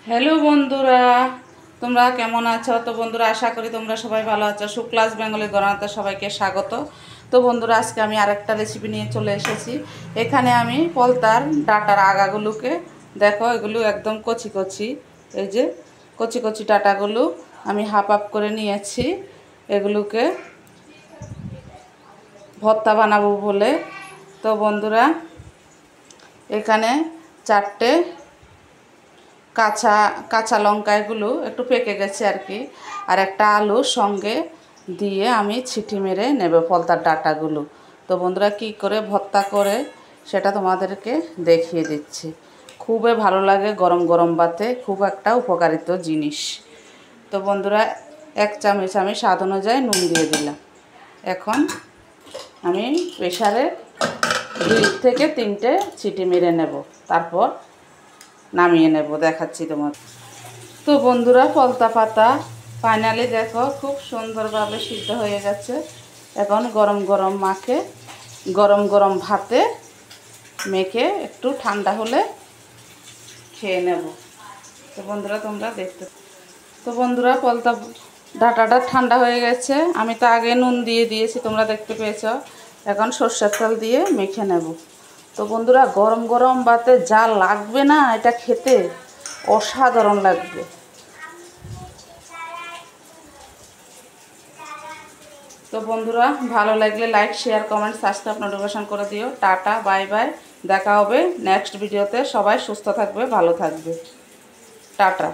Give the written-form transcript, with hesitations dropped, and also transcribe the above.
Hello বন্ধুরা, তোমরা কেমন আছো? তো বন্ধুরা, আশা করি তোমরা সবাই ভালো আছো। শুক্লাস বেঙ্গলি গণাতে সবাইকে স্বাগত। তো বন্ধুরা, আজকে আমি আরেকটা রেসিপি নিয়ে চলে এসেছি। এখানে আমি পলতার ডাটার আগাগুলোকে দেখো, এগুলো একদম কচি কচি, এই যে কচি কচি ডাটাগুলো আমি হাফ হাফ করে নিয়েছি। এগুলোকে ভর্তা বানাবো বলে। তো বন্ধুরা, এখানে চারটে কাঁচা কাঁচা লঙ্কা, এগুলো একটু পেকে গেছে আর কি, আর একটা আলু সঙ্গে দিয়ে আমি ছিটি মেরে নেব পলতার ডাঁটাগুলো। তো বন্ধুরা, কি করে ভর্তা করে সেটা তোমাদেরকে দেখিয়ে দিচ্ছি। খুবই ভালো লাগে গরম গরম ভাতে, খুব একটা উপকারিত জিনিস। তো বন্ধুরা, 1 চামচ আমি স্বাদ অনুযায়ী নুন দিয়ে দিলাম। এখন আমি প্রেসারে 2 থেকে 3টে ছিটি মেরে নেব, তারপর নামিয়ে নেব, দেখাচ্ছি তোমার। তো বন্ধুরা, পলতা পাতা ফাইনালি দেখো খুব সুন্দরভাবে সিদ্ধ হয়ে গেছে। এখন গরম গরম গরম গরম ভাতে মেখে একটু ঠান্ডা হলে খেয়ে নেব। তো বন্ধুরা, তোমরা দেখতে। তো বন্ধুরা, পলতা ডাঁটাটা ঠান্ডা হয়ে গেছে। আমি তো আগে নুন দিয়ে দিয়েছি, তোমরা দেখতে পেয়েছ। এখন সর্ষের তেল দিয়ে মেখে নেব। তো বন্ধুরা, গরম গরম ভাতে যা লাগবে না এটা খেতে, অসাধারণ লাগবে। তো বন্ধুরা, ভালো লাগলে like, share, comment, subscribe, notification করে দিও। Tata, bye bye. দেখা হবে নেক্সট ভিডিওতে। সবাই সুস্থ থাকবে, ভালো থাকবে। টাটা।